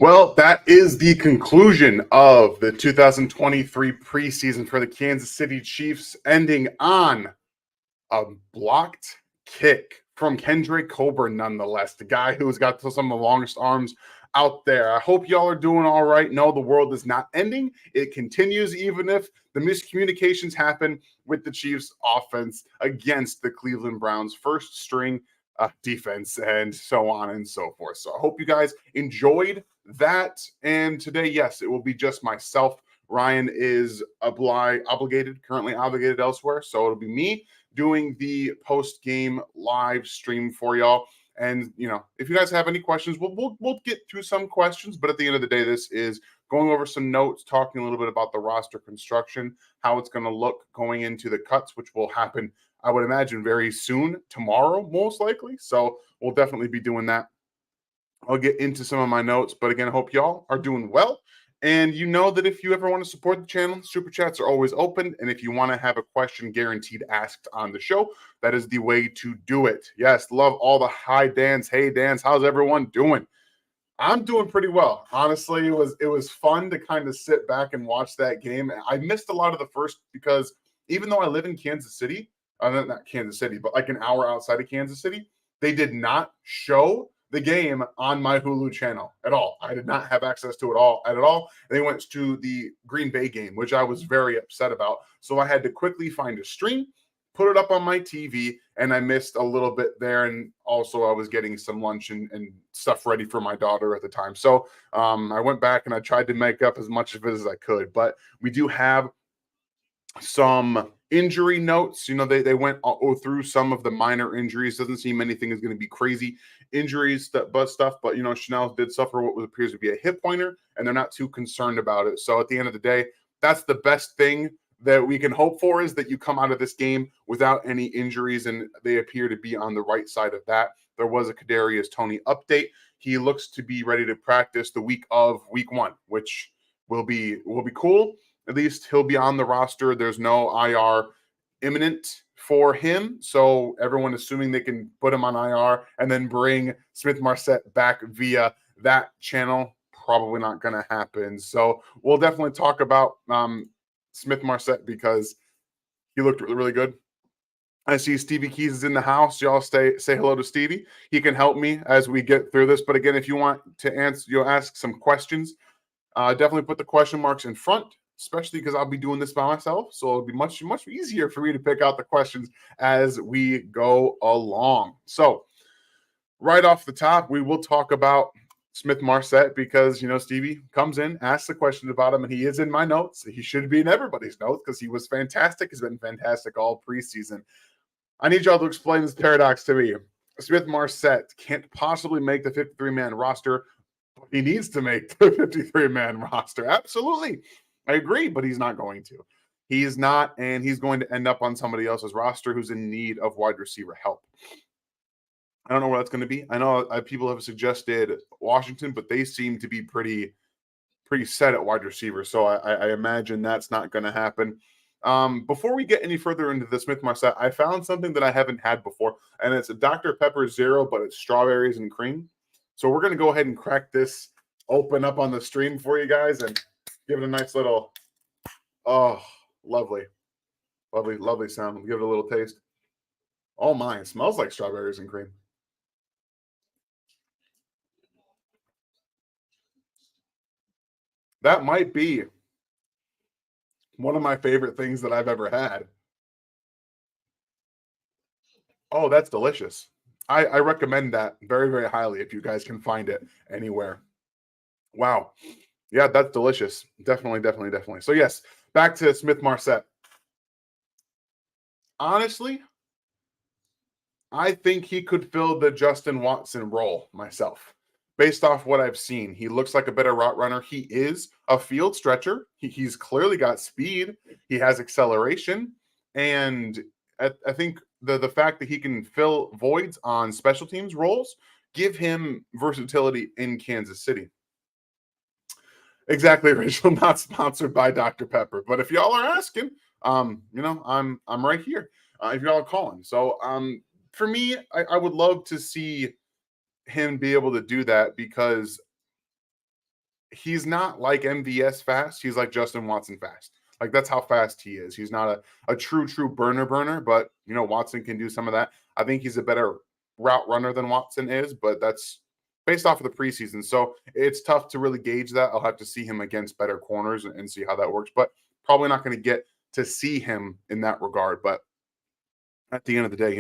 Well, that is the conclusion of the 2023 preseason for the Kansas City Chiefs, ending on a blocked kick from Kendrick Coburn, nonetheless, the guy who's got some of the longest arms out there. I hope y'all are doing all right. No, the world is not ending. It continues, even if the miscommunications happen with the Chiefs offense against the Cleveland Browns first string defense and so on and so forth. So I hope you guys enjoyed that. And today, yes, it will be just myself. Ryan is currently obligated elsewhere. So it'll be me doing the post-game live stream for y'all. And if you guys have any questions, we'll get through some questions. But at the end of the day, this is going over some notes, talking a little bit about the roster construction, how it's going to look going into the cuts, which will happen, I would imagine, very soon, tomorrow, most likely. So we'll definitely be doing that. I'll get into some of my notes, but again, I hope y'all are doing well. And you know that if you ever want to support the channel, super chats are always open. And if you want to have a question guaranteed asked on the show, that is the way to do it. Yes, love all the hi Dans. Hey Dans, how's everyone doing? I'm doing pretty well. Honestly, it was fun to kind of sit back and watch that game. I missed a lot of the first because even though I live in Kansas City, not Kansas City, but like an hour outside of Kansas City, they did not show the game on my Hulu channel at all. I did not have access to it at all. And they went to the Green Bay game, which I was very upset about. So I had to quickly find a stream, put it up on my TV, and I missed a little bit there. And also I was getting some lunch and stuff ready for my daughter at the time. So I went back and I tried to make up as much of it as I could. But we do have some injury notes. They went through some of the minor injuries. Doesn't seem anything is going to be crazy injuries, but Chanel did suffer what appears to be a hip pointer, and they're not too concerned about it. So at the end of the day, that's the best thing that we can hope for, is that you come out of this game without any injuries, and they appear to be on the right side of that. There was a Kadarius Toney update. He looks to be ready to practice the week of week 1, which will be cool. At least he'll be on the roster. There's no IR imminent for him. So everyone assuming they can put him on IR and then bring Smith-Marsette back via that channel, probably not going to happen. So we'll definitely talk about Smith-Marsette because he looked really, really good. I see Stevie Keys is in the house. Y'all say hello to Stevie. He can help me as we get through this. But again, if you want to ask some questions, definitely put the question marks in front, especially because I'll be doing this by myself. So it'll be much, much easier for me to pick out the questions as we go along. So right off the top, we will talk about Smith-Marsette because, Stevie comes in, asks a question about him, and he is in my notes. He should be in everybody's notes because he was fantastic. He's been fantastic all preseason. I need y'all to explain this paradox to me. Smith-Marsette can't possibly make the 53-man roster. He needs to make the 53-man roster. Absolutely. I agree, but he's not going to. He's not, and he's going to end up on somebody else's roster who's in need of wide receiver help. I don't know where that's going to be. I know people have suggested Washington, but they seem to be pretty set at wide receiver. So I imagine that's not going to happen. Before we get any further into the Smith-Marsette, I found something that I haven't had before, and it's a Dr. Pepper Zero, but it's strawberries and cream. So we're going to go ahead and crack this open up on the stream for you guys and give it a nice little, lovely, lovely, lovely sound. Give it a little taste. Oh my, it smells like strawberries and cream. That might be one of my favorite things that I've ever had. Oh, that's delicious. I recommend that very, very highly if you guys can find it anywhere. Wow. Yeah, that's delicious. Definitely, definitely, definitely. So yes, back to Smith-Marsette. Honestly, I think he could fill the Justin Watson role myself. Based off what I've seen, he looks like a better route runner. He is a field stretcher. He's clearly got speed. He has acceleration. And I think the fact that he can fill voids on special teams roles give him versatility in Kansas City. Exactly, Rachel. Not sponsored by Dr. Pepper, but if y'all are asking, I'm right here. If y'all are calling, so for me, I would love to see him be able to do that because he's not like MVS fast. He's like Justin Watson fast. Like that's how fast he is. He's not a true burner, but Watson can do some of that. I think he's a better route runner than Watson is, but that's based off of the preseason. So it's tough to really gauge that. I'll have to see him against better corners and see how that works, but probably not going to get to see him in that regard. But at the end of the day,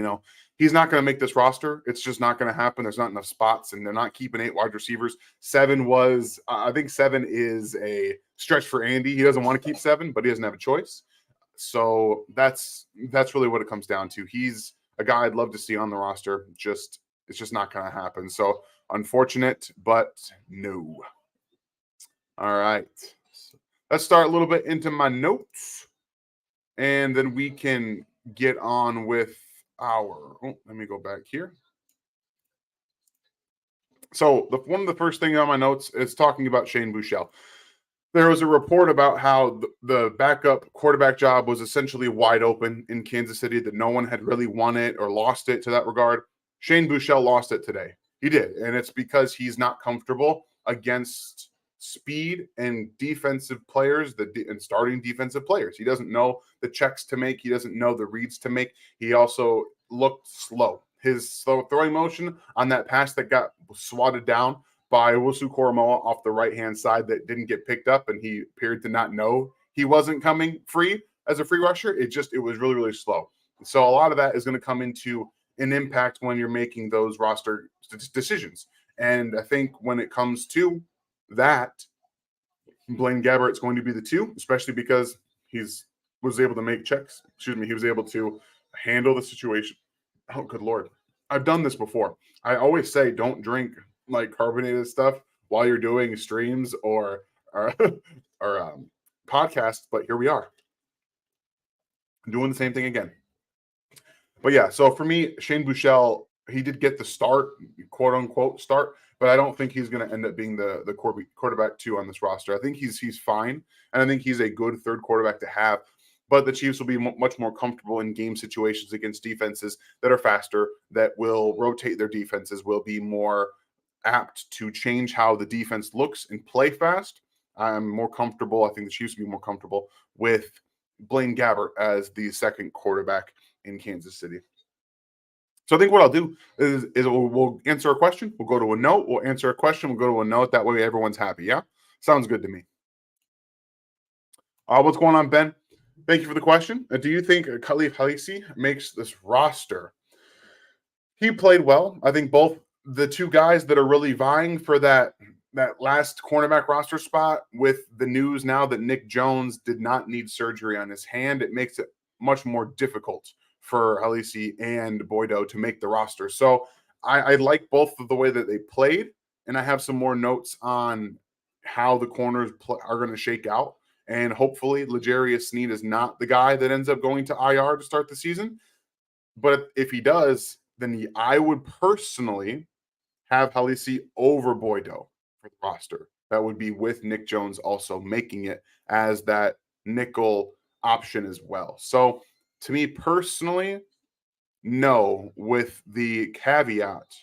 he's not going to make this roster. It's just not going to happen. There's not enough spots, and they're not keeping 8 wide receivers. I think 7 is a stretch for Andy. He doesn't want to keep 7, but he doesn't have a choice. So that's really what it comes down to. He's a guy I'd love to see on the roster. It's just not going to happen. So unfortunate, but no. All right. Let's start a little bit into my notes, and then we can get on with let me go back here. So one of the first things on my notes is talking about Shane Buechele. There was a report about how the backup quarterback job was essentially wide open in Kansas City, that no one had really won it or lost it to that regard. Shane Buechele lost it today. He did, and it's because he's not comfortable against speed and defensive players, and starting defensive players. He doesn't know the checks to make. He doesn't know the reads to make. He also looked slow. His slow throwing motion on that pass that got swatted down by Owusu Koromoa off the right-hand side that didn't get picked up, and he appeared to not know he wasn't coming free as a free rusher. It was really, really slow. So a lot of that is going to come into an impact when you're making those roster decisions. And I think when it comes to that, Blaine Gabbert's going to be the 2, especially because he was able to make checks. He was able to handle the situation. Oh, good Lord. I've done this before. I always say don't drink like carbonated stuff while you're doing streams or podcasts, but here we are doing the same thing again. But yeah, so for me, Shane Buechele, he did get the start, quote unquote start, but I don't think he's going to end up being the quarterback 2 on this roster. I think he's fine, and I think he's a good third quarterback to have. But the Chiefs will be much more comfortable in game situations against defenses that are faster, that will rotate their defenses, will be more apt to change how the defense looks and play fast. I'm more comfortable. I think the Chiefs will be more comfortable with Blaine Gabbert as the second quarterback in Kansas City. So I think what I'll do is we'll answer a question. We'll go to a note. We'll answer a question. We'll go to a note. That way everyone's happy. Yeah? Sounds good to me. What's going on, Ben? Thank you for the question. Do you think Khalif Halisi makes this roster? He played well. I think both the 2 guys that are really vying for that last cornerback roster spot, with the news now that Nick Jones did not need surgery on his hand, it makes it much more difficult for Halisi and Boydo to make the roster. So I like both of the way that they played, and I have some more notes on how the corners are going to shake out. And hopefully L'Jarius Sneed is not the guy that ends up going to IR to start the season. But if he does, then I would personally have Halisi over Boydo for the roster. That would be with Nick Jones also making it as that nickel option as well. So to me personally, no, with the caveat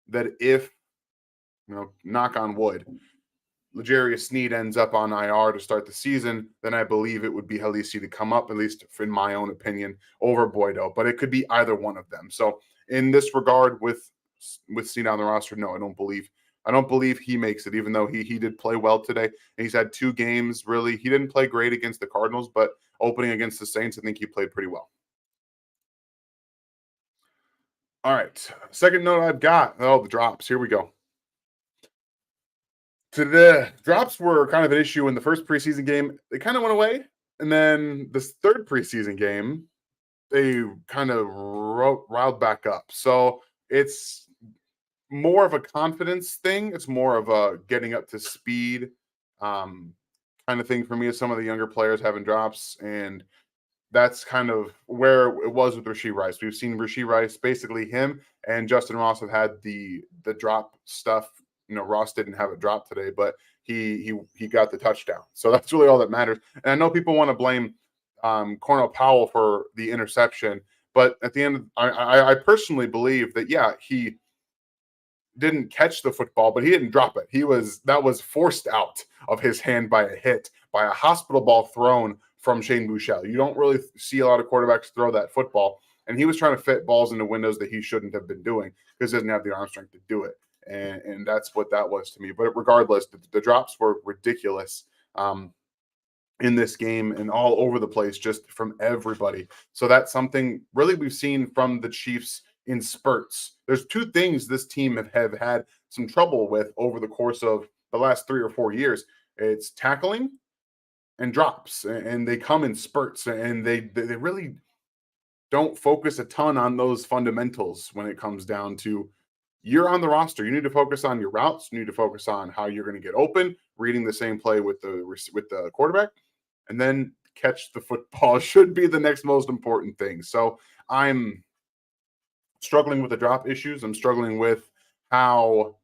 that if, knock on wood, L'Jarius Sneed ends up on IR to start the season, then I believe it would be Halisi to come up, at least in my own opinion, over Boydo. But it could be either one of them. So in this regard, with Sneed on the roster, no, I don't believe he makes it, even though he did play well today. And he's had 2 games, really. He didn't play great against the Cardinals, but opening against the Saints, I think he played pretty well. All right. Second note I've got, the drops. Here we go. The drops were kind of an issue in the first preseason game. They kind of went away. And then this third preseason game, they kind of riled back up. So it's more of a confidence thing. It's more of a getting up to speed kind of thing for me, as some of the younger players having drops. And that's kind of where it was with Rashee Rice. We've seen Rashee Rice, basically him and Justin Ross have had the drop stuff. Ross didn't have a drop today, but he got the touchdown. So that's really all that matters. And I know people want to blame Cornell Powell for the interception, but at the end, I personally believe that, yeah, he didn't catch the football, but he didn't drop it. That was forced out of his hand by a hit, by a hospital ball thrown from Shane Buechele. You don't really see a lot of quarterbacks throw that football, and he was trying to fit balls into windows that he shouldn't have been doing because he doesn't have the arm strength to do it. And that's what that was to me. But regardless, the drops were ridiculous in this game and all over the place, just from everybody. So that's something really we've seen from the Chiefs in spurts. There's two things this team have had some trouble with over the course of the last 3 or 4 years. It's tackling and drops, and they come in spurts, and they really don't focus a ton on those fundamentals when it comes down to you're on the roster. You need to focus on your routes. You need to focus on how you're going to get open, reading the same play with the quarterback, and then catch the football should be the next most important thing. So I'm struggling with the drop issues. I'm struggling with how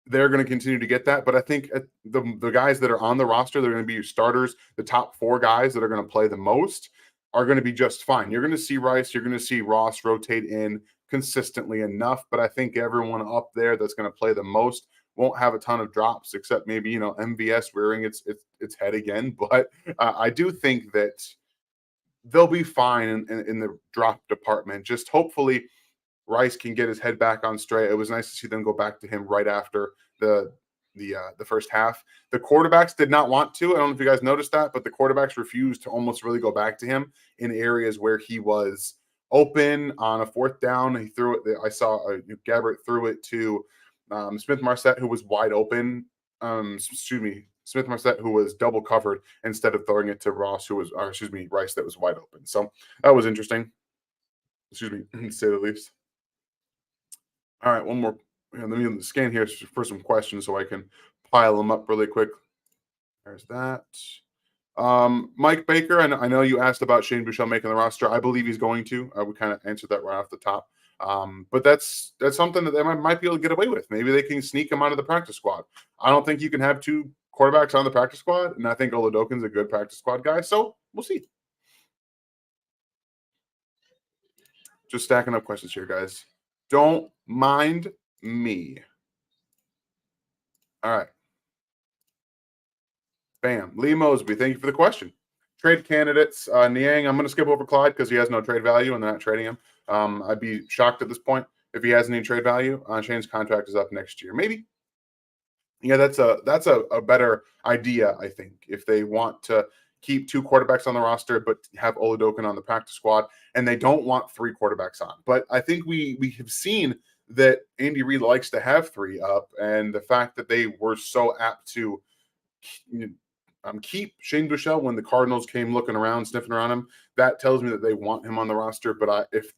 they're going to continue to get that. But I think the guys that are on the roster, they're going to be your starters. The top 4 guys that are going to play the most are going to be just fine. You're going to see Rice, you're going to see Ross rotate in consistently enough. But I think everyone up there that's going to play the most won't have a ton of drops, except maybe, MVS rearing its head again. But I do think that they'll be fine in the drop department. Just hopefully Rice can get his head back on straight. It was nice to see them go back to him right after the first half. The quarterbacks did not want to. I don't know if you guys noticed that, but the quarterbacks refused to almost really go back to him in areas where he was open on a 4th down. He threw it. I saw Gabbert threw it to Smith-Marset, who was wide open. Smith-Marset, who was double covered, instead of throwing it to Rice, that was wide open. So that was interesting. To say the least. All right, one more. Let me scan here for some questions so I can pile them up really quick. There's that. Mike Baker, I know you asked about Shane Buechele making the roster. I believe he's going to. We kind of answered that right off the top. But that's something that they might be able to get away with. Maybe they can sneak him out of the practice squad. I don't think you can have 2 quarterbacks on the practice squad, and I think Oladokin's a good practice squad guy. So we'll see. Just stacking up questions here, guys. Don't mind me. All right. Bam. Lee Mosby, thank you for the question. Trade candidates. Niang, I'm going to skip over Clyde because he has no trade value and they're not trading him. I'd be shocked at this point if he has any trade value. Shane's contract is up next year. Maybe. Yeah, that's a better idea, I think, if they want to keep 2 quarterbacks on the roster but have Oladokin on the practice squad, and they don't want 3 quarterbacks on. But I think we have seen that Andy Reid likes to have 3 up, and the fact that they were so apt to keep Shane Buechele when the Cardinals came looking around, sniffing around him, that tells me that they want him on the roster. But if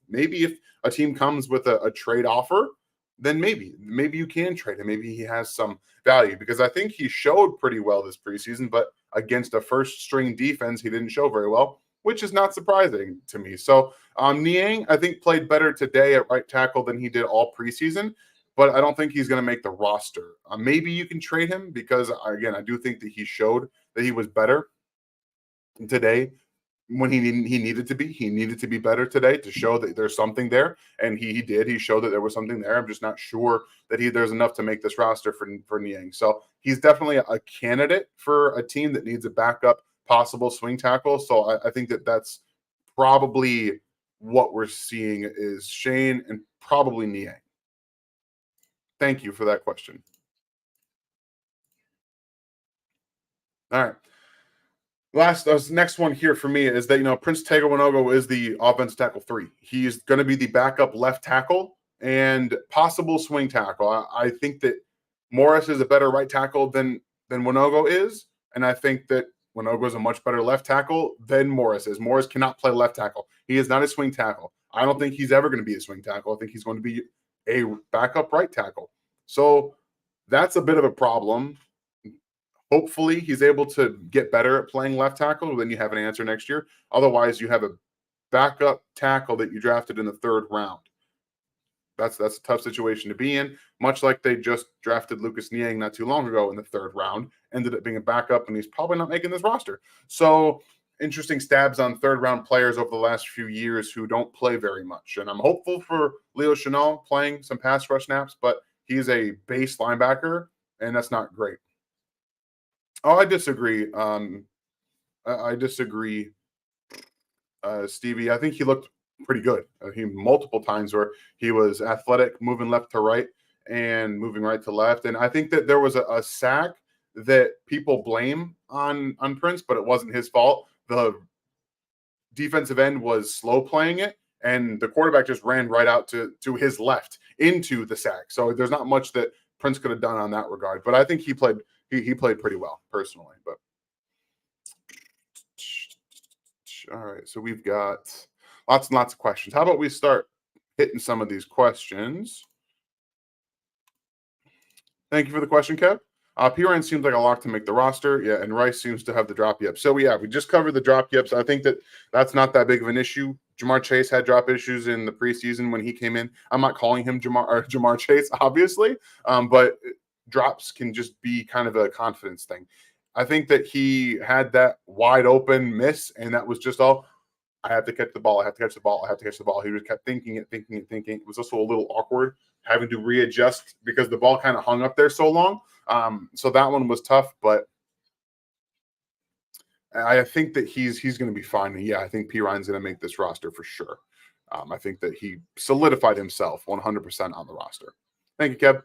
a team comes with a trade offer, then maybe you can trade him. Maybe he has some value, because I think he showed pretty well this preseason, but against a first-string defense, he didn't show very well, which is not surprising to me. So Niang, I think, played better today at right tackle than he did all preseason, but I don't think he's going to make the roster. Maybe you can trade him because, again, I do think that he showed that he was better today when he needed to be. He needed to be better today to show that there's something there, and he did. He showed that there was something there. I'm just not sure that there's enough to make this roster for Niang. So he's definitely a candidate for a team that needs a backup possible swing tackle. So I think that's probably what we're seeing is Shane and probably Niang. Thank you for that question. All right. Next one here for me is that, Prince Tega Wanogho is the offensive tackle 3. He's going to be the backup left tackle and possible swing tackle. I think that Morris is a better right tackle than Wanogho is, and I think that Wanogho is a much better left tackle than Morris is. Morris cannot play left tackle. He is not a swing tackle. I don't think he's ever going to be a swing tackle. I think he's going to be a backup right tackle. So that's a bit of a problem. Hopefully he's able to get better at playing left tackle. Then you have an answer next year. Otherwise, you have a backup tackle that you drafted in the 3rd round. That's a tough situation to be in, much like they just drafted Lucas Niang not too long ago in the 3rd round, ended up being a backup, and he's probably not making this roster. So interesting stabs on third-round players over the last few years who don't play very much. And I'm hopeful for Leo Chenal playing some pass rush snaps, but he's a base linebacker, and that's not great. Oh, I disagree. I disagree, Stevie. I think he looked pretty good. He multiple times where he was athletic, moving left to right and moving right to left. And I think that there was a sack that people blame on Prince, but it wasn't his fault. The defensive end was slow playing it, and the quarterback just ran right out to his left into the sack. So there's not much that Prince could have done on that regard. But I think he played pretty well personally. But all right, so we've got lots and lots of questions. How about we start hitting some of these questions? Thank you for the question, Kev. Pirine seems like a lock to make the roster. Yeah, and Rice seems to have the drop yips. So, yeah, we just covered the drop yips. I think that's not that big of an issue. Jamar Chase had drop issues in the preseason when he came in. I'm not calling him Jamar Chase, obviously, but drops can just be kind of a confidence thing. I think that he had that wide open miss, and that was just all, I have to catch the ball. I have to catch the ball. I have to catch the ball. He just kept thinking it. It was also a little awkward having to readjust because the ball kind of hung up there so long. So that one was tough, but I think that he's going to be fine. Yeah, I think Pirine's going to make this roster for sure. I think that he solidified himself 100% on the roster. Thank you, Kev.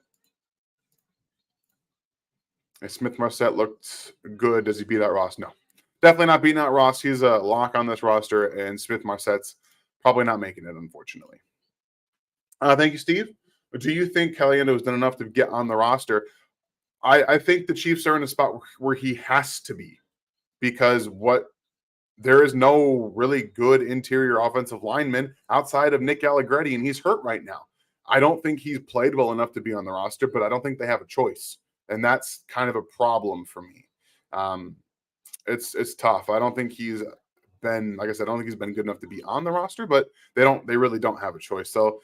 And Smith Marset looked good. Does he beat out Ross? No. Definitely not beating out Ross. He's a lock on this roster, and Smith Marset's probably not making it, unfortunately. Thank you, Steve. Do you think Caliendo has done enough to get on the roster? I think the Chiefs are in a spot where he has to be, because there is no really good interior offensive lineman outside of Nick Allegretti, and he's hurt right now. I don't think he's played well enough to be on the roster, but I don't think they have a choice, and that's kind of a problem for me. It's tough. I don't think he's been, like I said, I don't think he's been good enough to be on the roster, but they really don't have a choice. So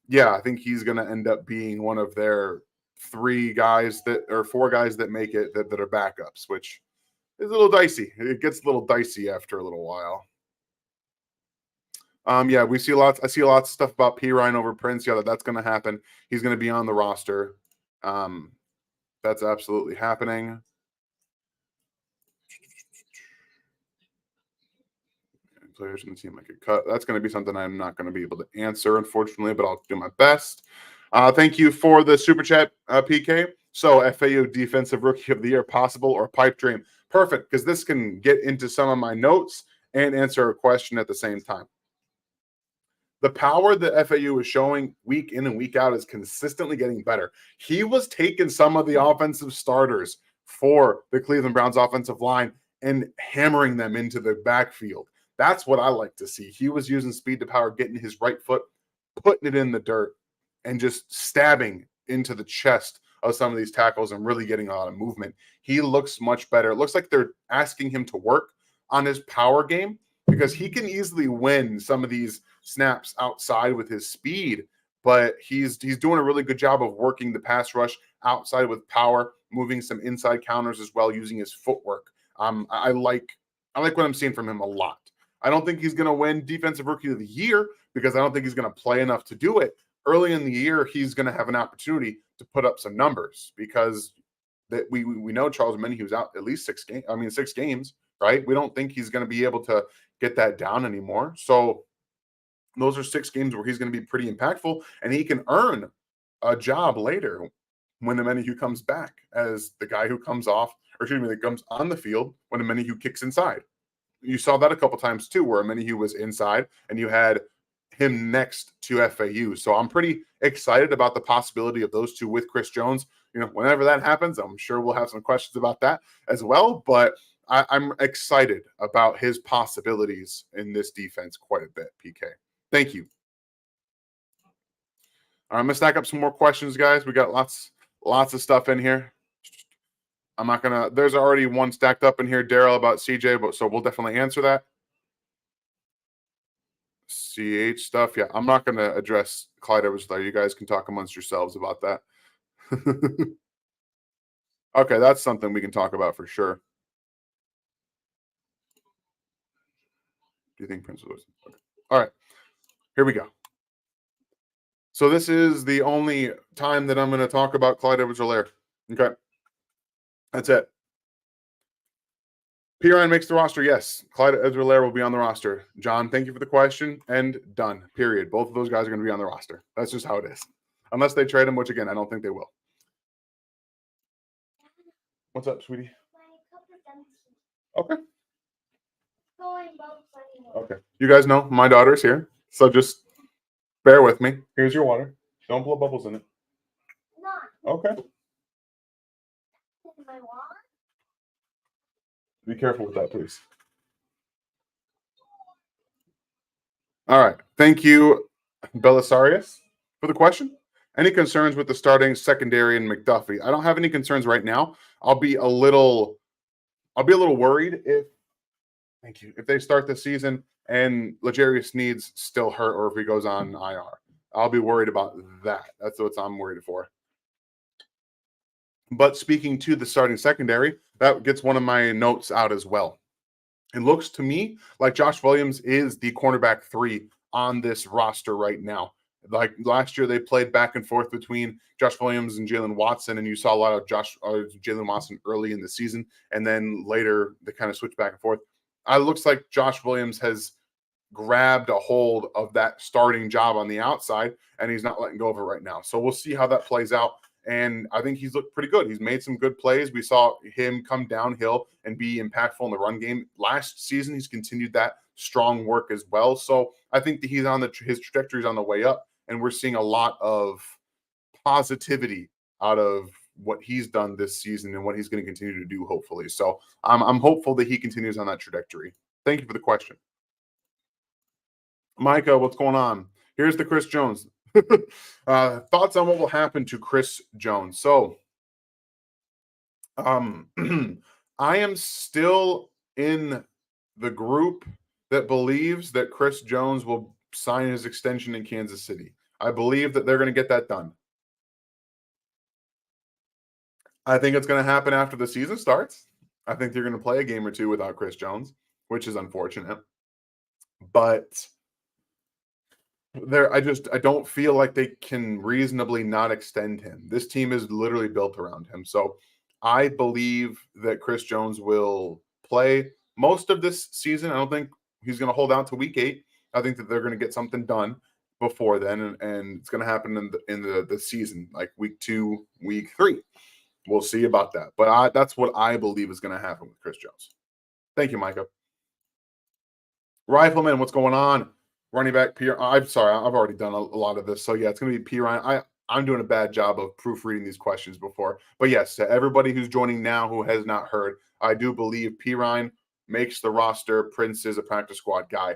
yeah, I think he's going to end up being one of their 4 guys that make it that are backups, which is a little dicey. It gets a little dicey after a little while. Yeah, I see lots of stuff about Pirine over Prince. Yeah, that's going to happen. He's going to be on the roster. That's absolutely happening. Players in the team I could cut. That's going to be something I'm not going to be able to answer, unfortunately, but I'll do my best. Thank you for the super chat, PK. So, FAU Defensive Rookie of the Year, possible or pipe dream? Perfect, because this can get into some of my notes and answer a question at the same time. The power that FAU is showing week in and week out is consistently getting better. He was taking some of the offensive starters for the Cleveland Browns offensive line and hammering them into the backfield. That's what I like to see. He was using speed to power, getting his right foot, putting it in the dirt, and just stabbing into the chest of some of these tackles and really getting a lot of movement. He looks much better. It looks like they're asking him to work on his power game, because he can easily win some of these snaps outside with his speed, but he's doing a really good job of working the pass rush outside with power, moving some inside counters as well, using his footwork. I like what I'm seeing from him a lot. I don't think he's going to win Defensive Rookie of the Year, because I don't think he's going to play enough to do it. Early in the year, he's going to have an opportunity to put up some numbers, because that we know Charles Menahue was out at least 6 games, right? We don't think he's going to be able to get that down anymore. So those are 6 games where he's going to be pretty impactful, and he can earn a job later when the Menahue comes back as the guy who comes that comes on the field when the Menahue kicks inside. You saw that a couple times too, where Menahue was inside and you had him next to FAU. So I'm pretty excited about the possibility of those two with Chris Jones. Whenever that happens, I'm sure we'll have some questions about that as well. But I'm excited about his possibilities in this defense quite a bit, PK. Thank you. I'm going to stack up some more questions, guys. We got lots of stuff in here. I'm not going to – there's already one stacked up in here, Daryl, about CJ, but so we'll definitely answer that. CH stuff. Yeah, I'm not going to address Clyde Edwards-Helaire. You guys can talk amongst yourselves about that. Okay, that's something we can talk about for sure. Do you think Prince was? Okay. All right, here we go. So this is the only time that I'm going to talk about Clyde Edwards-Helaire. Okay, that's it. P. Ryan makes the roster. Yes, Clyde Edwards-Helaire will be on the roster. John, thank you for the question. And done. Period. Both of those guys are going to be on the roster. That's just how it is. Unless they trade him, which again, I don't think they will. What's up, sweetie? Okay. Okay. You guys know my daughter's here, so just bear with me. Here's your water. Don't blow bubbles in it. Okay. Be careful with that, please. All right. Thank you, Belisarius, for the question. Any concerns with the starting secondary and McDuffie? I don't have any concerns right now. I'll be a little worried if they start the season and L'Jarius Sneed's still hurt or if he goes on IR. I'll be worried about that. That's what I'm worried for. But speaking to the starting secondary, that gets one of my notes out as well. It looks to me like Josh Williams is the cornerback 3 on this roster right now. Like last year, they played back and forth between Josh Williams and Jalen Watson, and you saw a lot of Jalen Watson early in the season, and then later they kind of switched back and forth. It looks like Josh Williams has grabbed a hold of that starting job on the outside, and he's not letting go of it right now. So we'll see how that plays out. And I think he's looked pretty good. He's made some good plays. We saw him come downhill and be impactful in the run game. Last season, he's continued that strong work as well. So I think that he's on his trajectory is on the way up, and we're seeing a lot of positivity out of what he's done this season and what he's going to continue to do, hopefully. So I'm hopeful that he continues on that trajectory. Thank you for the question. Micah, what's going on? Here's the Chris Jones. Thoughts on what will happen to Chris Jones. So I am still in the group that believes that Chris Jones will sign his extension in Kansas City. I believe that they're going to get that done. I think it's going to happen after the season starts. I think they're going to play a game or two without Chris Jones, which is unfortunate. But I don't feel like they can reasonably not extend him. This team is literally built around him. So I believe that Chris Jones will play most of this season. I don't think he's going to hold out to week 8. I think that they're going to get something done before then, and it's going to happen in the season, like week 2, week 3. We'll see about that. But that's what I believe is going to happen with Chris Jones. Thank you, Micah. Rifleman, what's going on? Running back, I'm sorry, I've already done a lot of this. So, yeah, it's going to be P. Ryan. I'm doing a bad job of proofreading these questions before. But, yes, to everybody who's joining now who has not heard, I do believe P. Ryan makes the roster. Prince is a practice squad guy.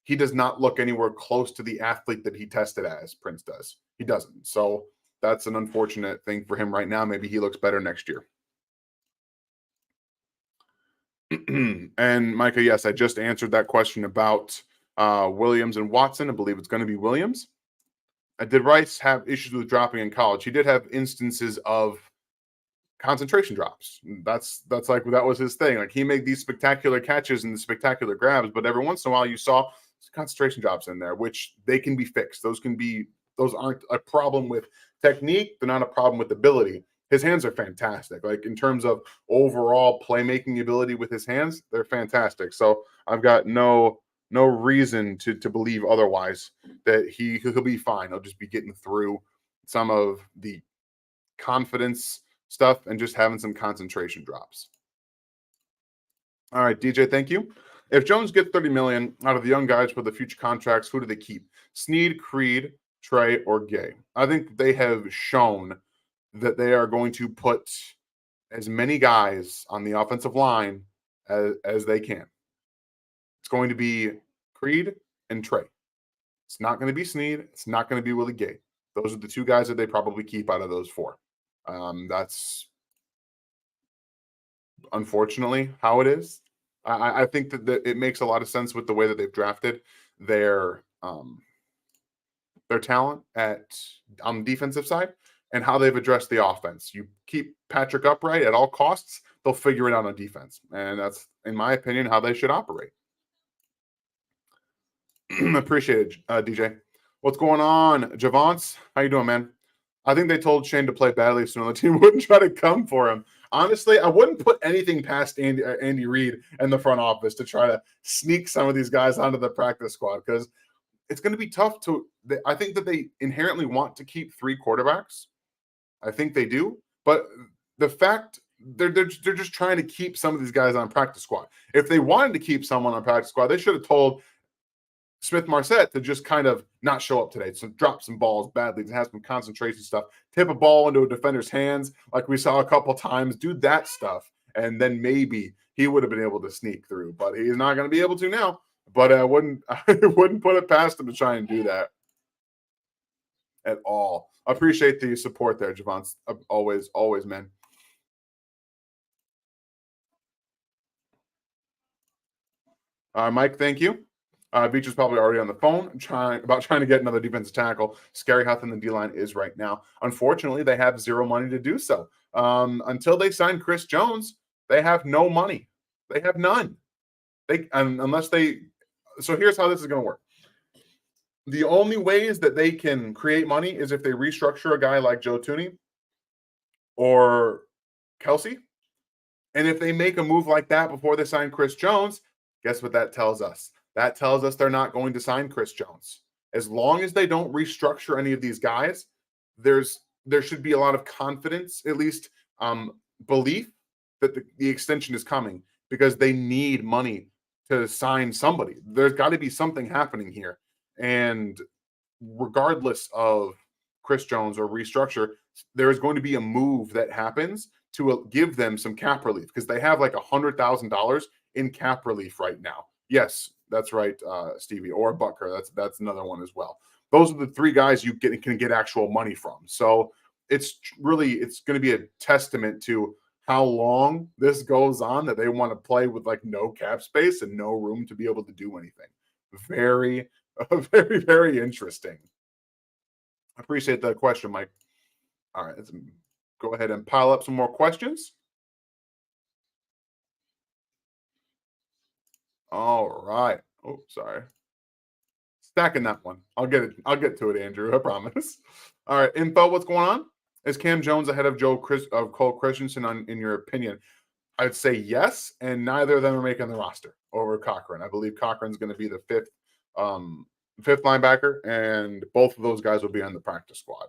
He does not look anywhere close to the athlete that he tested as Prince does. He doesn't. So, that's an unfortunate thing for him right now. Maybe he looks better next year. And Micah, yes, I just answered that question about Williams and Watson. I believe it's going to be Williams. Did Rice have issues with dropping in college? He did have instances of concentration drops. That's like that was his thing. Like he made these spectacular catches and the spectacular grabs, but every once in a while you saw concentration drops in there, which they can be fixed. Those aren't a problem with technique. They're not a problem with ability. His hands are fantastic. Like in terms of overall playmaking ability with his hands, they're fantastic. So I've got no reason to believe otherwise that he'll be fine. He'll just be getting through some of the confidence stuff and just having some concentration drops. All right, DJ, thank you. If Jones gets $30 million out of the young guys for the future contracts, who do they keep? Sneed, Creed, Trey, or Gay? I think they have shown that they are going to put as many guys on the offensive line as they can. It's going to be Creed and Trey. It's not going to be Sneed. It's not going to be Willie Gay. Those are the 2 guys that they probably keep out of those 4. That's unfortunately how it is. I think that it makes a lot of sense with the way that they've drafted their talent on the defensive side and how they've addressed the offense. You keep Patrick upright at all costs, they'll figure it out on defense. And that's, in my opinion, how they should operate. Appreciate it, DJ. What's going on, Javance? How you doing, man? I think they told Shane to play badly so the team wouldn't try to come for him. Honestly, I wouldn't put anything past Andy Reid and the front office to try to sneak some of these guys onto the practice squad because it's going to be tough to. I think that they inherently want to keep 3 quarterbacks. I think they do, but the fact they're just trying to keep some of these guys on practice squad. If they wanted to keep someone on practice squad, they should have told Smith-Marsette to just kind of not show up today. So drop some balls badly, to have some concentration stuff, tip a ball into a defender's hands like we saw a couple times, do that stuff, and then maybe he would have been able to sneak through. But he's not going to be able to now. But I wouldn't put it past him to try and do that at all. I appreciate the support there, Javon. Always, man. Mike, thank you. Beach is probably already on the phone trying to get another defensive tackle. Scary how thin the D-line is right now. Unfortunately, they have zero money to do so. Until they sign Chris Jones, they have no money. They have none. So here's how this is going to work. The only ways that they can create money is if they restructure a guy like Joe Thuney or Kelsey. And if they make a move like that before they sign Chris Jones, guess what that tells us? That tells us they're not going to sign Chris Jones. As long as they don't restructure any of these guys, there should be a lot of confidence, at least belief that the extension is coming because they need money to sign somebody. There's got to be something happening here. And regardless of Chris Jones or restructure, there is going to be a move that happens to give them some cap relief because they have like $100,000 in cap relief right now. Yes, that's right, Stevie, or Butker. That's another one as well. Those are the 3 guys you can get actual money from. So it's going to be a testament to how long this goes on that they want to play with like no cap space and no room to be able to do anything. Very, very, very interesting. I appreciate that question, Mike. All right, let's go ahead and pile up some more questions. All right. Oh, sorry. Stacking that one. I'll get to it, Andrew. I promise. All right. Info, what's going on? Is Cam Jones ahead of Cole Christensen in your opinion? I'd say yes, and neither of them are making the roster over Cochran. I believe Cochran's going to be the fifth linebacker, and both of those guys will be on the practice squad.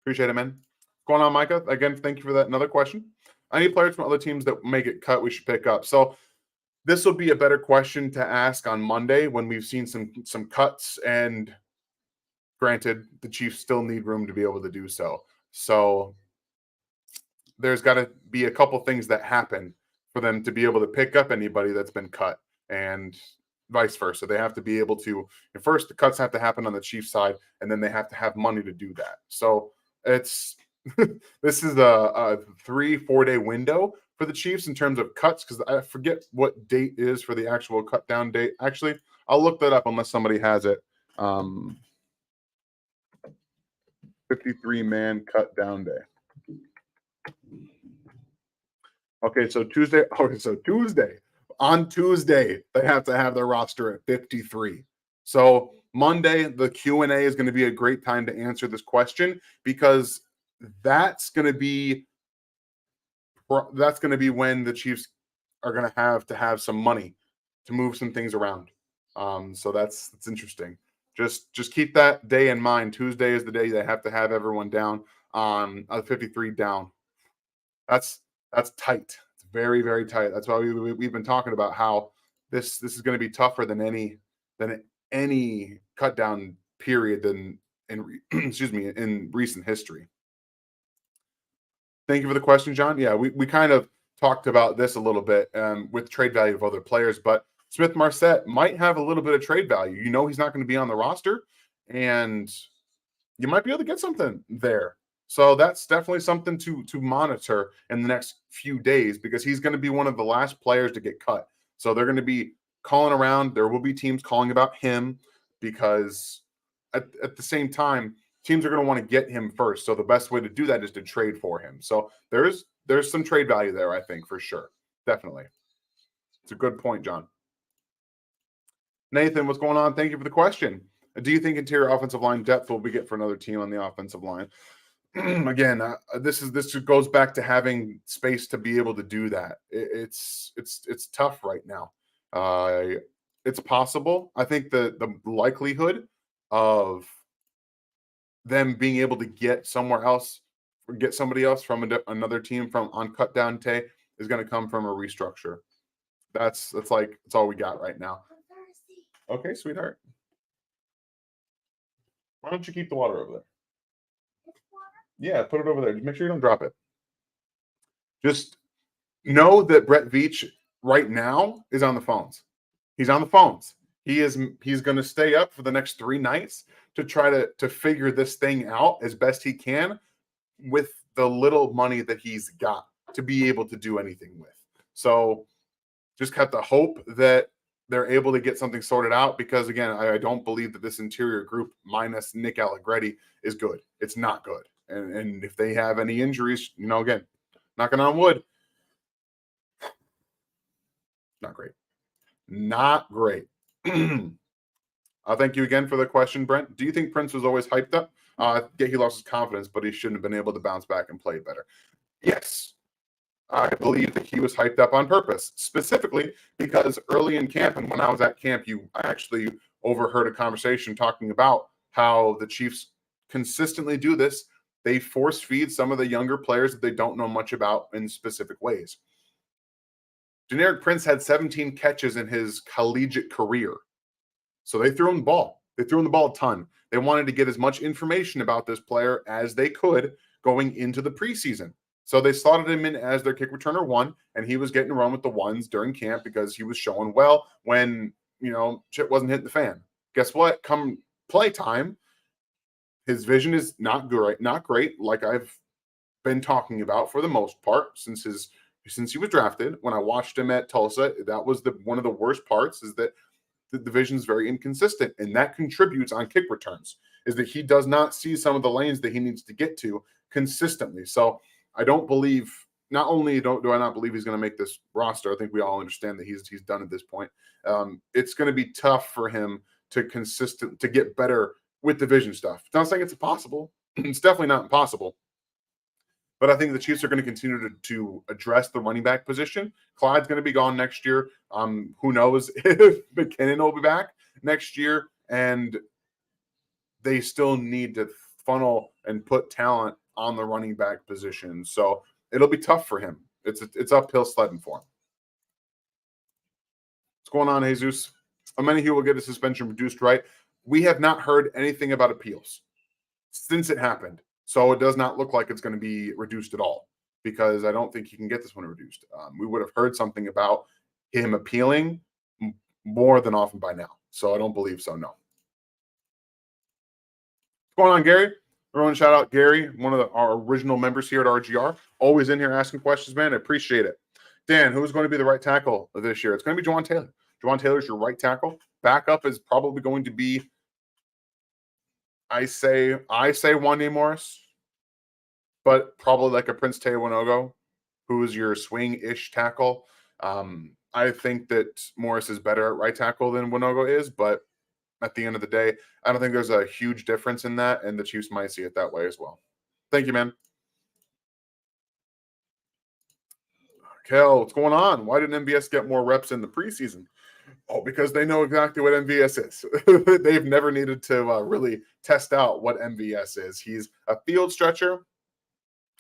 Appreciate it, man. What's going on, Micah? Again, thank you for that. Another question. Any players from other teams that make it cut we should pick up? So this will be a better question to ask on Monday when we've seen some cuts, and granted, the Chiefs still need room to be able to do so. So there's got to be a couple things that happen for them to be able to pick up anybody that's been cut, and vice versa. They have to be able to, first the cuts have to happen on the Chiefs side, and then they have to have money to do that. So it's this is a 3-4 day window for the Chiefs in terms of cuts, because I forget what date is for the actual cut down date. Actually, I'll look that up unless somebody has it. 53-man cut down day. Okay, so Tuesday. Okay, so on Tuesday, they have to have their roster at 53. So Monday, the Q&A is going to be a great time to answer this question, because that's going to be when the Chiefs are going to have some money to move some things around. So that's interesting. Just keep that day in mind. Tuesday is the day they have to have everyone down on 53 down. That's tight. It's very, very tight. That's why we've been talking about how this is going to be tougher than any cut down period in recent history. Thank you for the question, John. Yeah, we kind of talked about this a little bit with trade value of other players, but Smith-Marsette might have a little bit of trade value. He's not going to be on the roster, and you might be able to get something there. So that's definitely something to monitor in the next few days, because he's going to be one of the last players to get cut. So they're going to be calling around. There will be teams calling about him, because at the same time, teams are going to want to get him first. So the best way to do that is to trade for him. So there's some trade value there, I think, for sure. Definitely. It's a good point, John. Nathan, what's going on? Thank you for the question. Do you think interior offensive line depth will be get for another team on the offensive line? Again, this goes back to having space to be able to do that. It's tough right now. It's possible. I think the likelihood of them being able to get somewhere else, or get somebody else from another team from on cut down day is going to come from a restructure. That's all we got right now. Okay, sweetheart. Why don't you keep the water over there? Yeah, put it over there. Just make sure you don't drop it. Just know that Brett Veach right now is on the phones. He's on the phones. He's going to stay up for the next 3 nights to try to figure this thing out as best he can with the little money that he's got to be able to do anything with. So just have to hope that they're able to get something sorted out, because again, I don't believe that this interior group minus Nick Allegretti is good. It's not good. And if they have any injuries, again, knocking on wood, not great. Not great. Thank you again for the question, Brent. Do you think Prince was always hyped up? Yeah, he lost his confidence, but he shouldn't have been able to bounce back and play better. Yes, I believe that he was hyped up on purpose, specifically because early in camp, and when I was at camp, I actually overheard a conversation talking about how the Chiefs consistently do this. They force feed some of the younger players that they don't know much about in specific ways. Generic Prince had 17 catches in his collegiate career. So they threw him the ball. They threw him the ball a ton. They wanted to get as much information about this player as they could going into the preseason. So they slotted him in as their kick returner 1, and he was getting run with the ones during camp because he was showing well when, shit wasn't hitting the fan. Guess what? Come play time, his vision is not great, like I've been talking about for the most part since he was drafted. When I watched him at Tulsa, that was one of the worst parts, is that the division is very inconsistent, and that contributes on kick returns, is that he does not see some of the lanes that he needs to get to consistently. So I don't believe, not only do I not believe he's going to make this roster, I think we all understand that he's done at this point. It's going to be tough for him to get better with division stuff. Not saying it's impossible. It's definitely not impossible. But I think the Chiefs are going to continue to address the running back position. Clyde's going to be gone next year. Who knows if McKinnon will be back next year. And they still need to funnel and put talent on the running back position. So it'll be tough for him. It's uphill sledding for him. What's going on, Jesus? Many who will get a suspension reduced, right? We have not heard anything about appeals since it happened. So it does not look like it's going to be reduced at all, because I don't think he can get this one reduced. We would have heard something about him appealing more than often by now. So I don't believe so, no. What's going on, Gary? Everyone shout out Gary, one of our original members here at RGR. Always in here asking questions, man. I appreciate it. Dan, who's going to be the right tackle this year? It's going to be Juwan Taylor. Juwan Taylor's your right tackle. Backup is probably going to be, I say Wande Morris, but probably like a Prince Tewanogo, who is your swing-ish tackle. I think that Morris is better at right tackle than Winogo is, but at the end of the day, I don't think there's a huge difference in that, and the Chiefs might see it that way as well. Thank you, man. Kel, what's going on? Why didn't MVS get more reps in the preseason? Oh, because they know exactly what MVS is. They've never needed to really test out what MVS is. He's a field stretcher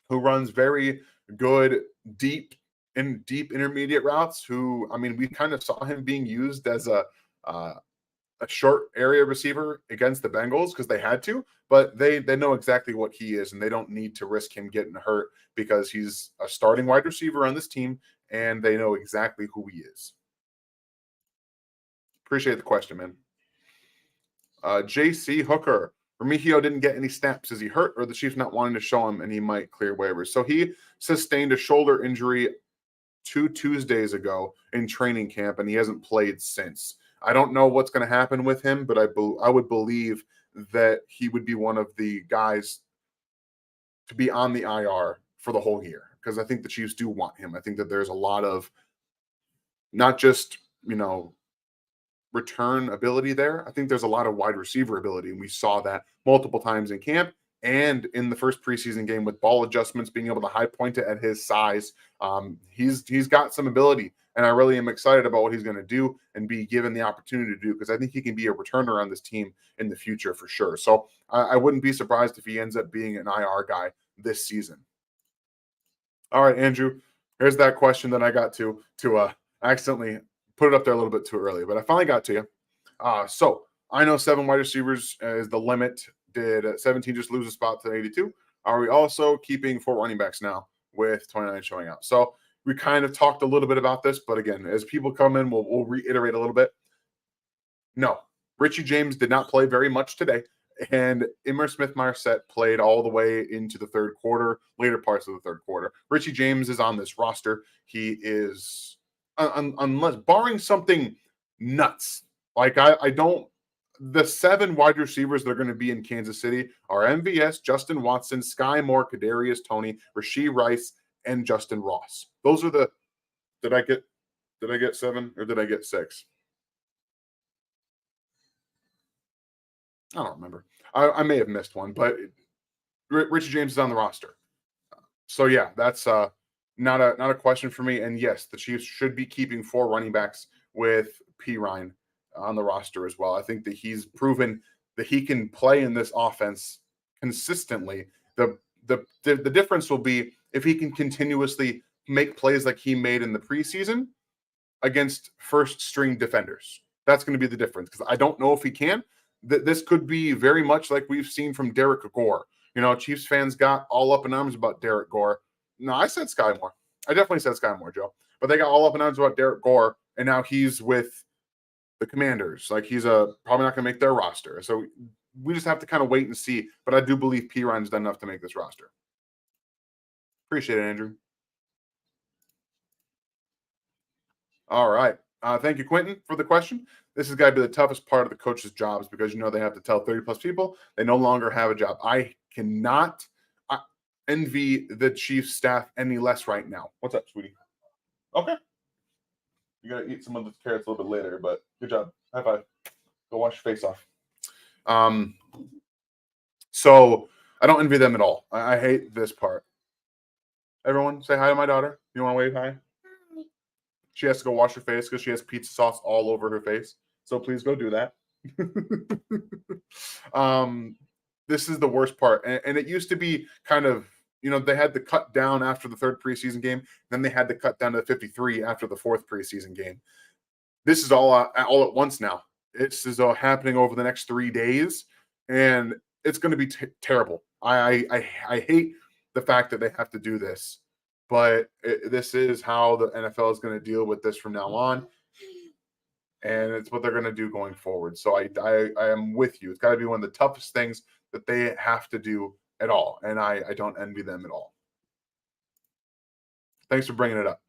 who runs very good deep intermediate routes. We kind of saw him being used as a short area receiver against the Bengals because they had to, but they know exactly what he is, and they don't need to risk him getting hurt because he's a starting wide receiver on this team, and they know exactly who he is. Appreciate the question, man. JC Hooker. Remigio didn't get any snaps. Is he hurt, or the Chiefs not wanting to show him and he might clear waivers? So he sustained a shoulder injury 2 Tuesdays ago in training camp, and he hasn't played since. I don't know what's going to happen with him, but I would believe that he would be one of the guys to be on the IR for the whole year, because I think the Chiefs do want him. I think that there's a lot of not just, return ability there. I think there's a lot of wide receiver ability, and we saw that multiple times in camp and in the first preseason game with ball adjustments, being able to high point it at his size. He's got some ability, and I really am excited about what he's going to do and be given the opportunity to do, because I think he can be a returner on this team in the future for sure. So I wouldn't be surprised if he ends up being an IR guy this season. All right, Andrew, here's that question that I got to accidentally put it up there a little bit too early, but I finally got to you. So I know 7 wide receivers is the limit. Did 17 just lose a spot to 82? Are we also keeping 4 running backs now with 29 showing out? So we kind of talked a little bit about this, but again, as people come in, we'll reiterate a little bit. No, Richie James did not play very much today. And Immer Smith-Marset played all the way into the third quarter, later parts of the third quarter. Richie James is on this roster. He is, unless barring something nuts, like I don't. The 7 wide receivers that are going to be in Kansas City are MVS, Justin Watson, Sky Moore, Kadarius Toney, Rashee Rice, and Justin Ross. Those are the. Did I get 7 or did I get 6? I don't remember. I may have missed one, but Richie James is on the roster. So yeah, that's not a question for me. And yes, the Chiefs should be keeping 4 running backs with P. Ryan on the roster as well. I think that he's proven that he can play in this offense consistently. The difference will be if he can continuously make plays like he made in the preseason against first string defenders. That's going to be the difference, because I don't know if he can. This could be very much like we've seen from Derek Gore. You know, Chiefs fans got all up in arms about Derek Gore. No, I said Sky Moore. I definitely said Sky Moore, Joe. But they got all up in arms about Derek Gore, and now he's with the Commanders. Like, he's probably not going to make their roster. So we just have to kind of wait and see. But I do believe P. Ryan's done enough to make this roster. Appreciate it, Andrew. All right. Thank you, Quentin, for the question. This has got to be the toughest part of the coach's jobs, because they have to tell 30 plus people they no longer have a job. I cannot envy the Chiefs staff any less right now. What's up, sweetie? Okay. You got to eat some of the carrots a little bit later, but good job. High five. Go wash your face off. So I don't envy them at all. I hate this part. Everyone, say hi to my daughter. You want to wave hi? She has to go wash her face because she has pizza sauce all over her face. So please go do that. This is the worst part. And it used to be kind of, they had to cut down after the 3rd preseason game. Then they had to cut down to 53 after the 4th preseason game. This is all at once now. It's as though happening over the next 3 days. And it's going to be terrible. I hate the fact that they have to do this. But this is how the NFL is going to deal with this from now on. And it's what they're going to do going forward. So I am with you. It's got to be one of the toughest things that they have to do at all. And I don't envy them at all. Thanks for bringing it up.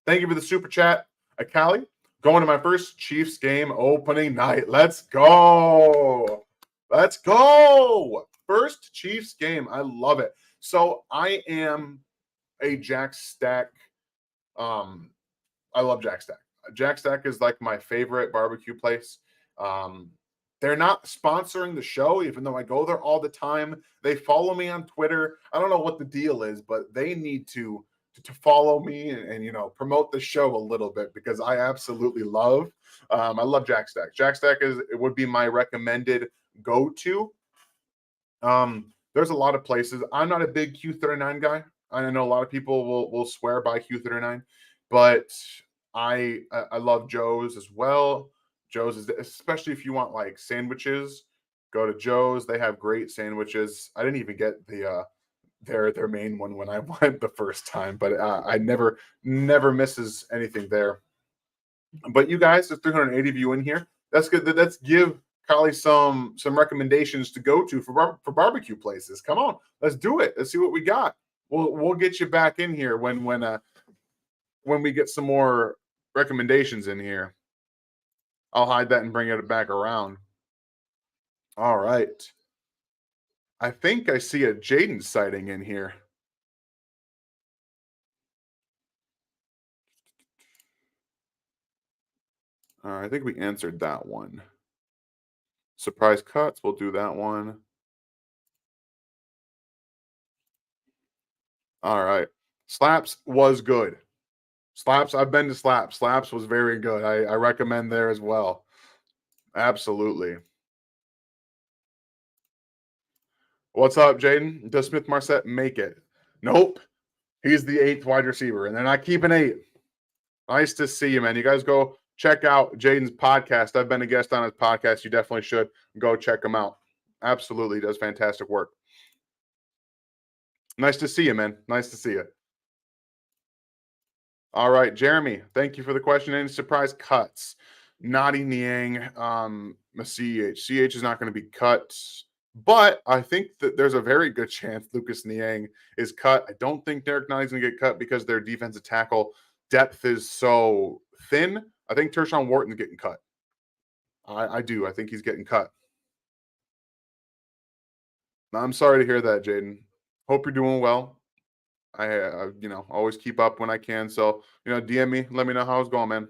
Thank you for the super chat, Akali. Going to my first Chiefs game opening night. Let's go. Let's go. First Chiefs game. I love it. So I am a Jack Stack. I love Jack Stack. Jack Stack is like my favorite barbecue place. They're not sponsoring the show, even though I go there all the time. They follow me on Twitter. I don't know what the deal is, but they need to follow me and promote the show a little bit, because I absolutely love. I love Jack Stack. Jack Stack would be my recommended go-to. There's a lot of places. I'm not a big Q39 guy. I know a lot of people will swear by Q39, but I love Joe's as well. Joe's is, especially if you want like sandwiches, go to Joe's. They have great sandwiches. I didn't even get their main one when I went the first time, but I never misses anything there. But you guys, there's 380 of you in here. That's good. Let's give Kali some recommendations to go to for barbecue places. Come on, let's do it. Let's see what we got. We'll get you back in here when we get some more recommendations in here. I'll hide that and bring it back around. All right. I think I see a Jaden sighting in here. I think we answered that one. Surprise cuts, we'll do that one. All right. Slaps was good. Slaps, I've been to Slaps. Slaps was very good. I recommend there as well. Absolutely. What's up, Jaden? Does Smith Marset make it? Nope. He's the eighth wide receiver, and they're not keeping eight. Nice to see you, man. You guys go check out Jaden's podcast. I've been a guest on his podcast. You definitely should go check him out. Absolutely. He does fantastic work. Nice to see you, man. Nice to see you. All right, Jeremy, thank you for the question. Any surprise cuts? Nadi Niang, CH. CH is not going to be cut, but I think that there's a very good chance Lucas Niang is cut. I don't think Derek Nadi's going to get cut because their defensive tackle depth is so thin. I think Tershawn Wharton's getting cut. I do. I think he's getting cut. I'm sorry to hear that, Jaden. Hope you're doing well. I always keep up when I can. So, DM me, let me know how it's going, man.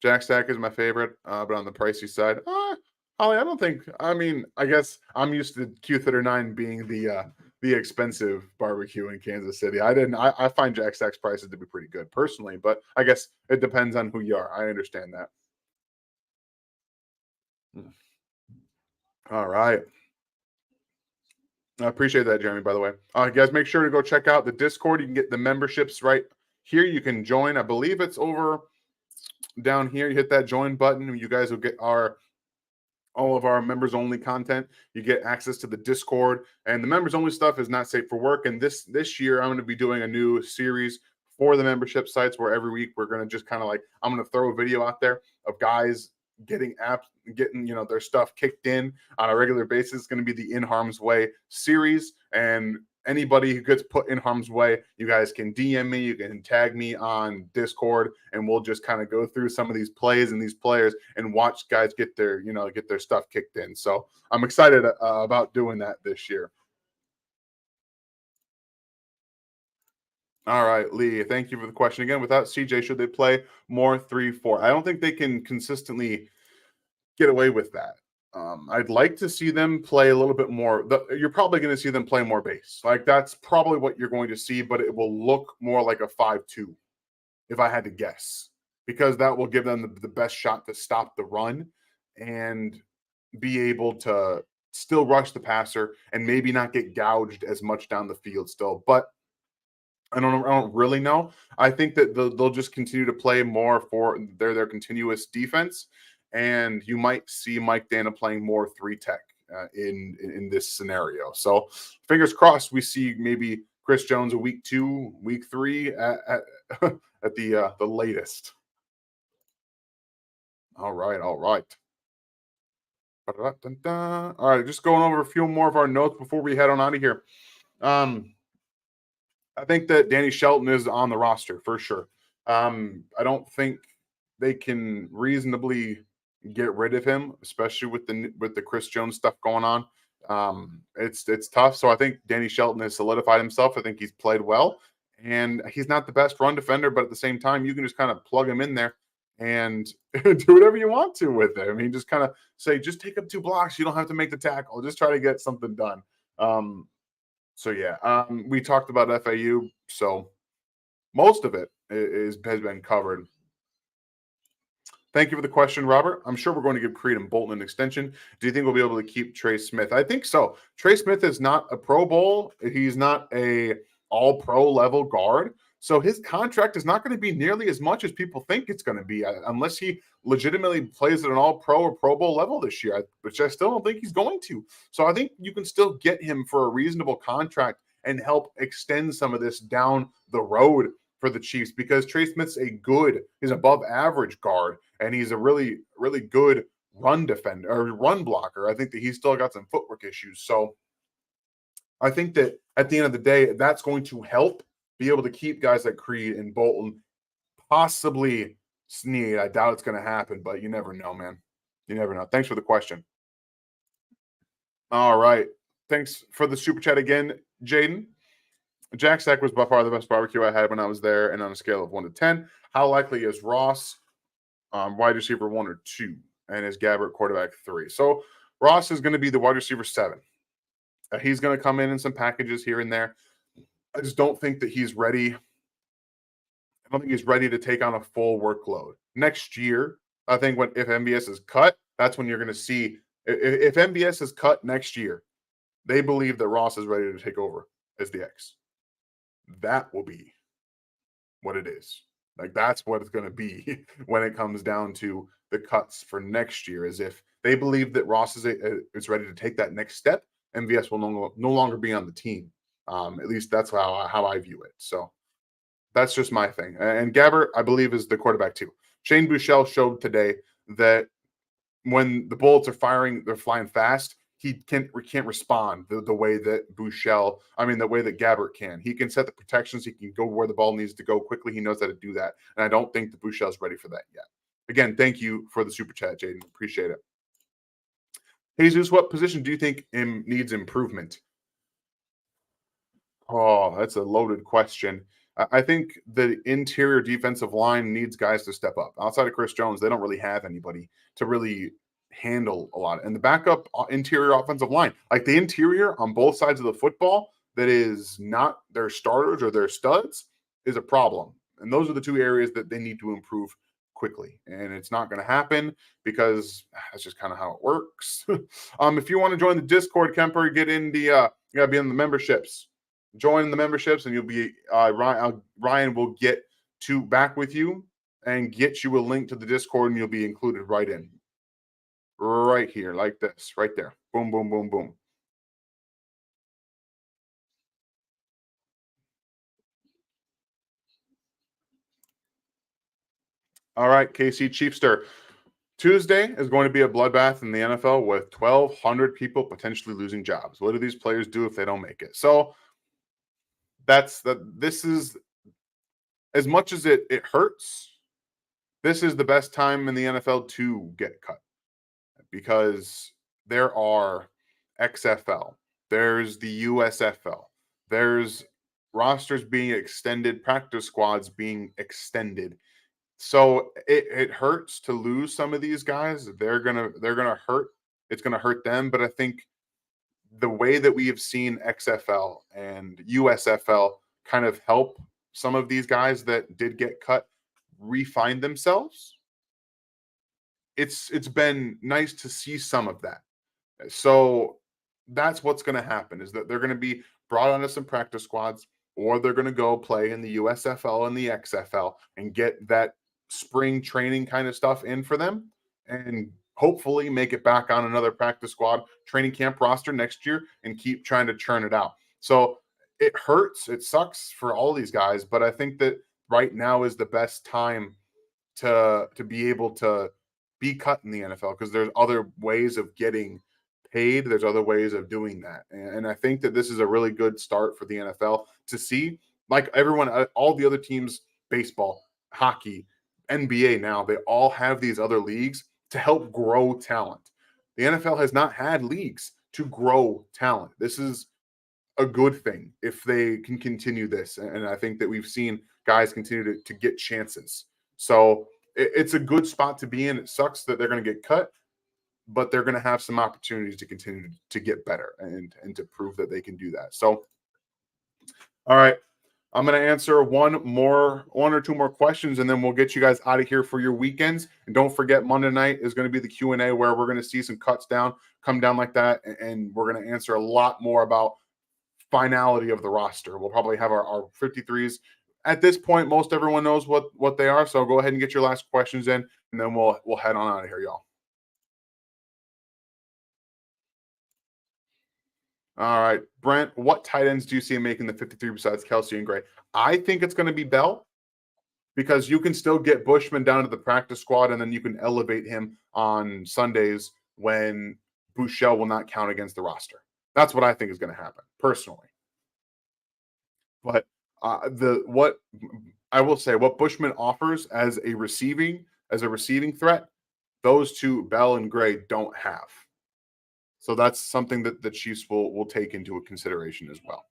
Jack Stack is my favorite, but on the pricey side, Holly, I don't think. I mean, I guess I'm used to Q39 being the expensive barbecue in Kansas City. I find Jack Stack's prices to be pretty good personally, but I guess it depends on who you are. I understand that. All right. I appreciate that, Jeremy, by the way. You guys make sure to go check out the Discord. You can get the memberships right here. You can join. I believe it's over down here. You hit that join button. You guys will get all of our members only content. You get access to the Discord, and the members only stuff is not safe for work. And this year, I'm going to be doing a new series for the membership sites where every week we're going to just kind of I'm going to throw a video out there of guys getting their stuff kicked in on a regular basis. It's going to be the In Harm's Way series, and anybody who gets put in harm's way, you guys can DM me, you can tag me on Discord, and we'll just kind of go through some of these plays and these players and watch guys get their stuff kicked in. So I'm excited about doing that this year. All right, Lee, thank you for the question again. Without CJ, should they play more 3-4? I don't think they can consistently get away with that. I'd like to see them play a little bit more. You're probably going to see them play more base. That's probably what you're going to see, but it will look more like a 5-2 if I had to guess, because that will give them the best shot to stop the run and be able to still rush the passer and maybe not get gouged as much down the field still. But I don't really know. I think that they'll just continue to play more for their continuous defense, and you might see Mike Dana playing more 3-tech in this scenario. So fingers crossed we see maybe Chris Jones a week 2, week 3 at at the latest. All right. All right, just going over a few more of our notes before we head on out of here. I think that Danny Shelton is on the roster for sure. I don't think they can reasonably get rid of him, especially with the Chris Jones stuff going on. It's tough. So I think Danny Shelton has solidified himself. I think he's played well, and he's not the best run defender, but at the same time, you can just kind of plug him in there and do whatever you want to with it. I mean, just kind of say, just take up 2 blocks. You don't have to make the tackle. Just try to get something done. So yeah, we talked about FAU, so most of it has been covered. Thank you for the question, Robert. I'm sure we're going to give Creed and Bolton an extension. Do you think we'll be able to keep Trey Smith? I think so. Trey Smith is not a Pro Bowl. He's not a all-pro level guard. So his contract is not going to be nearly as much as people think it's going to be, unless he legitimately plays at an all-pro or Pro Bowl level this year, which I still don't think he's going to. So I think you can still get him for a reasonable contract and help extend some of this down the road for the Chiefs, because Trey Smith's he's above average guard, and he's a really, really good run defender or run blocker. I think that he's still got some footwork issues. So I think that at the end of the day, that's going to help be able to keep guys like Creed and Bolton, possibly Snead. I doubt it's going to happen, but you never know, man. You never know. Thanks for the question. All right. Thanks for the super chat again, Jaden. Jack Stack was by far the best barbecue I had when I was there, and on a scale of 1 to 10, how likely is Ross wide receiver 1 or 2, and is Gabbert quarterback 3? So Ross is going to be the wide receiver 7. He's going to come in some packages here and there. I just don't think that he's ready. I don't think he's ready to take on a full workload next year. I think if MBS is cut, that's when you're going to see if MBS is cut next year. They believe that Ross is ready to take over as the X. That will be what it is. Like, that's what it's going to be when it comes down to the cuts for next year. Is if they believe that Ross is ready to take that next step, MVS will no longer be on the team. At least that's how I view it. So that's just my thing. And Gabbert, I believe, is the quarterback too. Shane Buechele showed today that when the bullets are firing, they're flying fast. He can't respond the way that the way that Gabbert can. He can set the protections. He can go where the ball needs to go quickly. He knows how to do that. And I don't think that Buechele's ready for that yet. Again, thank you for the super chat, Jaden. Appreciate it. Jesus, what position do you think needs improvement? Oh, that's a loaded question. I think the interior defensive line needs guys to step up. Outside of Chris Jones, they don't really have anybody to really handle a lot. And the backup interior offensive line, like the interior on both sides of the football, that is not their starters or their studs, is a problem. And those are the two areas that they need to improve quickly. And it's not going to happen because that's just kind of how it works. If you want to join the Discord, Kemper, get in the you gotta be in the memberships. Join the memberships, and you'll be Ryan will get back with you and get you a link to the Discord, and you'll be included right here, like this, right there. Boom, boom, boom, boom. All right, KC Chiefster. Tuesday is going to be a bloodbath in the NFL with 1,200 people potentially losing jobs. What do these players do if they don't make it? So this is, as much as it hurts, this is the best time in the NFL to get cut, because there are XFL, there's the USFL, there's rosters being extended, practice squads being extended. So it hurts to lose some of these guys. They're gonna hurt. It's gonna hurt them. But I think the way that we have seen XFL and USFL kind of help some of these guys that did get cut refine themselves, it's been nice to see some of that. So that's what's going to happen, is that they're going to be brought onto some practice squads, or they're going to go play in the USFL and the XFL and get that spring training kind of stuff in for them, and hopefully make it back on another practice squad training camp roster next year and keep trying to churn it out. So it hurts. It sucks for all these guys, but I think that right now is the best time to be able to be cut in the NFL, because there's other ways of getting paid. There's other ways of doing that. And I think that this is a really good start for the NFL to see, like everyone, all the other teams, baseball, hockey, NBA now, they all have these other leagues to help grow talent. The NFL has not had leagues to grow talent. This is a good thing if they can continue this. And I think that we've seen guys continue to get chances. So it's a good spot to be in. It sucks that they're going to get cut, but they're going to have some opportunities to continue to get better and to prove that they can do that. So, all right, I'm going to answer one or two more questions, and then we'll get you guys out of here for your weekends. And don't forget, Monday night is going to be the Q&A, where we're going to see some cuts come down like that, and we're going to answer a lot more about finality of the roster. We'll probably have our 53s. At this point, most everyone knows what they are. So go ahead and get your last questions in, and then we'll head on out of here, y'all. All right, Brent, what tight ends do you see making the 53 besides Kelsey and Gray? I think it's going to be Bell, because you can still get Bushman down to the practice squad, and then you can elevate him on Sundays when Buechele will not count against the roster. That's what I think is going to happen, personally. But what I will say, what Bushman offers as a receiving threat, those two, Bell and Gray, don't have. So that's something that the Chiefs will take into consideration as well.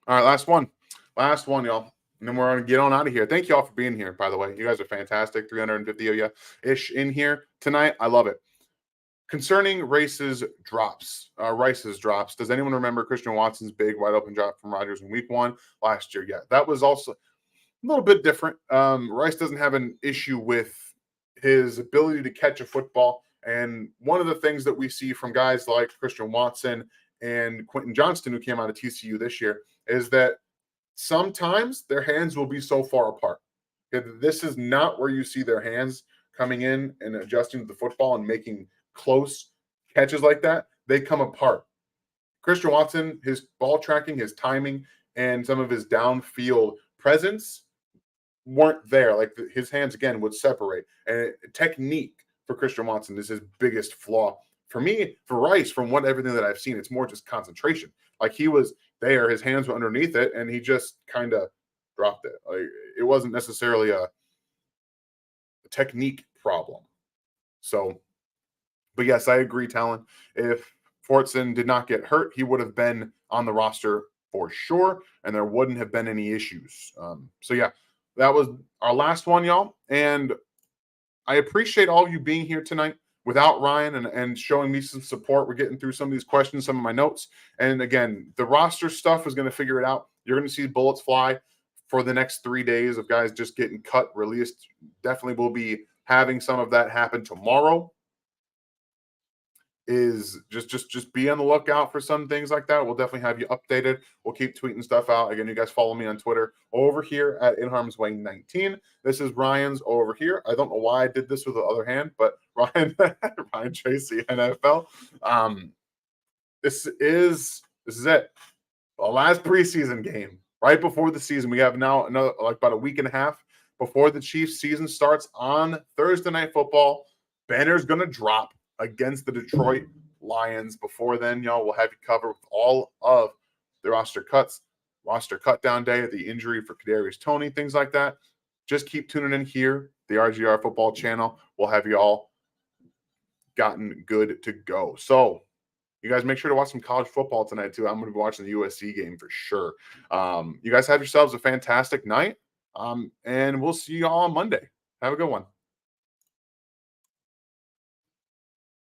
All right, last one, y'all. And then we're going to get on out of here. Thank you all for being here, by the way. You guys are fantastic. 350 of you ish in here tonight. I love it. Concerning Rice's drops, does anyone remember Christian Watson's big wide open drop from Rodgers in week 1 last year? Yeah, that was also a little bit different. Rice doesn't have an issue with his ability to catch a football. And one of the things that we see from guys like Christian Watson and Quentin Johnston, who came out of TCU this year, is that sometimes their hands will be so far apart. This is not where you see their hands coming in and adjusting to the football and making close catches like that. They come apart. Christian Watson, his ball tracking, his timing, and some of his downfield presence weren't there. Like his hands, again, would separate. And technique for Christian Watson is his biggest flaw. For me, for Rice, from everything that I've seen, it's more just concentration. Like he was there, his hands were underneath it, and he just kind of dropped it. Like it wasn't necessarily a technique problem. So, but yes, I agree, Talon. If Fortson did not get hurt, he would have been on the roster for sure, and there wouldn't have been any issues. So yeah, that was our last one, y'all. And I appreciate all of you being here tonight without Ryan and showing me some support. We're getting through some of these questions, some of my notes. And again, the roster stuff is going to figure it out. You're going to see bullets fly for the next 3 days of guys just getting cut, released. Definitely will be having some of that happen tomorrow. Is just be on the lookout for some things like that. We'll definitely have you updated. We'll keep tweeting stuff out. Again, you guys follow me on Twitter over here at In Harm's Way 19. This is Ryan's over here. I don't know why I did this with the other hand, but Ryan Tracy NFL. This is it. The last preseason game right before the season. We have now another about a week and a half before the Chiefs season starts on Thursday Night Football. Banner's gonna drop against the Detroit Lions. Before then, y'all, will have you covered with all of the roster cuts, roster cut down day, the injury for Kadarius Toney, things like that. Just keep tuning in here, the RGR Football channel. We'll have you all gotten good to go. So you guys make sure to watch some college football tonight too. I'm going to be watching the USC game for sure. You guys have yourselves a fantastic night, and we'll see you all on Monday. Have a good one.